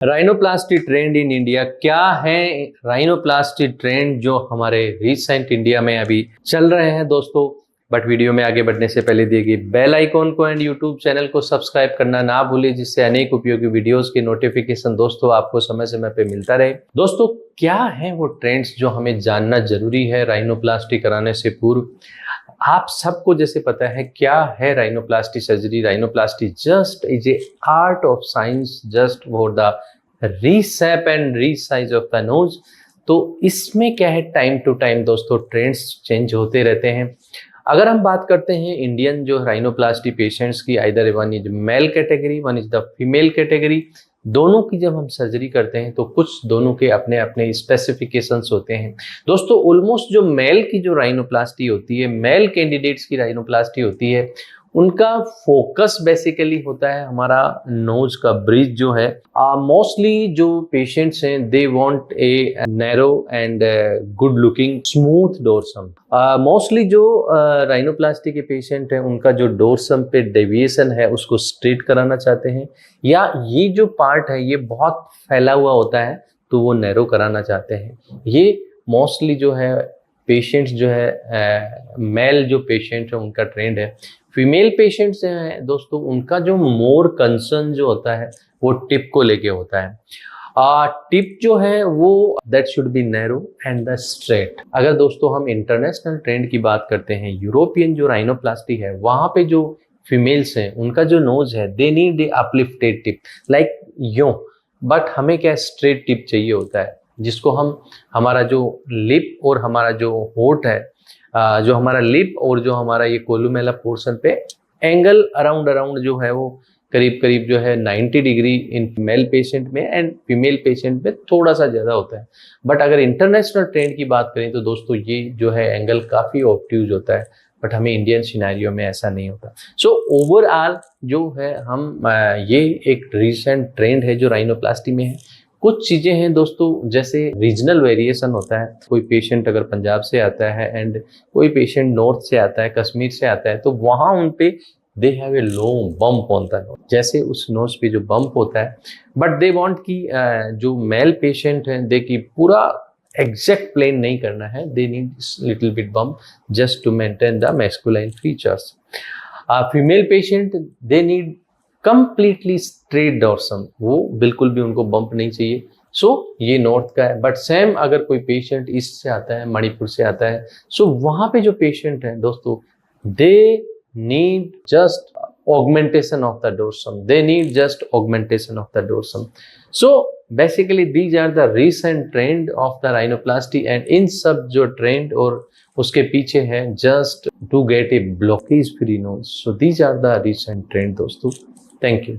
Rhinoplasty trend in India क्या है? Rhinoplasty trend जो हमारे रिसेंट इंडिया में अभी चल रहे हैं दोस्तों। बट वीडियो में आगे बढ़ने से पहले दिए गए बेल आइकॉन को एंड यूट्यूब चैनल को सब्सक्राइब करना ना भूलें, जिससे अनेक उपयोगी वीडियोस की नोटिफिकेशन दोस्तों आपको समय समय पे मिलता रहे। दोस्तों, क्या है वो ट्रेंड्स जो हमें जानना जरूरी है राइनोप्लास्टी कराने से पूर्व? आप सबको जैसे पता है क्या है rhinoplasty surgery. Rhinoplasty just is a art of science just for the reshape and resize of the nose. तो इसमें क्या है, टाइम टू टाइम दोस्तों ट्रेंड्स चेंज होते रहते हैं। अगर हम बात करते हैं इंडियन जो राइनोप्लास्टी पेशेंट्स की, either one is male category one is the female category, दोनों की जब हम सर्जरी करते हैं तो कुछ दोनों के अपने अपने स्पेसिफिकेशंस होते हैं दोस्तों। ऑलमोस्ट जो मेल की जो राइनोप्लास्टी होती है, मेल कैंडिडेट्स की राइनोप्लास्टी होती है, उनका फोकस बेसिकली होता है हमारा नोज का ब्रिज जो है। मोस्टली जो पेशेंट्स हैं they want a narrow and good looking smooth dorsum. Mostly जो राइनोप्लास्टी के पेशेंट हैं उनका जो डोरसम पे डेविएशन है उसको स्ट्रेट कराना चाहते हैं, या ये जो पार्ट है ये बहुत फैला हुआ होता है तो वो नैरो कराना चाहते हैं। ये मोस्टली जो है पेशेंट्स जो है मेल जो पेशेंट है उनका ट्रेंड है। फीमेल पेशेंट्स हैं दोस्तों, उनका जो मोर कंसर्न जो होता है वो टिप को लेके होता है। टिप जो है वो that should be narrow and the straight. अगर दोस्तों हम इंटरनेशनल ट्रेंड की बात करते हैं, यूरोपियन जो राइनोप्लास्टी है वहां पे जो फीमेल्स हैं उनका जो नोज है they need a uplifted tip like yo, but हमें क्या स्ट्रेट टिप चाहिए होता है, जिसको हम हमारा जो लिप और हमारा जो होठ है, जो हमारा लिप और जो हमारा ये कोलुमेला पोर्शन पे एंगल अराउंड जो है वो करीब करीब जो है 90 डिग्री इन मेल पेशेंट में एंड फीमेल पेशेंट में थोड़ा सा ज़्यादा होता है। बट अगर इंटरनेशनल ट्रेंड की बात करें तो दोस्तों ये जो है एंगल काफ़ी ऑब्ट्यूज होता है, बट हमें इंडियन सिनेरियो में ऐसा नहीं होता। सो ओवरऑल जो है हम ये एक रिसेंट ट्रेंड है जो राइनोप्लास्टी में है। कुछ चीज़ें हैं दोस्तों, जैसे रीजनल वेरिएशन होता है। कोई पेशेंट अगर पंजाब से आता है एंड कोई पेशेंट नॉर्थ से आता है, कश्मीर से आता है, तो वहाँ उन पे they have a long bump होता है, जैसे उस नोज पे जो बम्प होता है। बट दे वांट कि जो मेल पेशेंट हैं दे की पूरा एग्जैक्ट प्लेन नहीं करना है, they need little bit bump just to maintain the masculine features. Female patient they need completely straight dorsum, वो बिल्कुल भी उनको बम्प नहीं चाहिए। सो ये नॉर्थ का है। बट सेम अगर कोई पेशेंट ईस्ट से आता है, मणिपुर से आता है, सो वहां पे जो पेशेंट है दोस्तों they need just augmentation of the dorsum, they need just augmentation of the dorsum. So basically these are the recent trend of the rhinoplasty, and इन सब जो ट्रेंड और उसके पीछे है just to get a blockage free nose. So these are the recent trend दोस्तों। Thank you.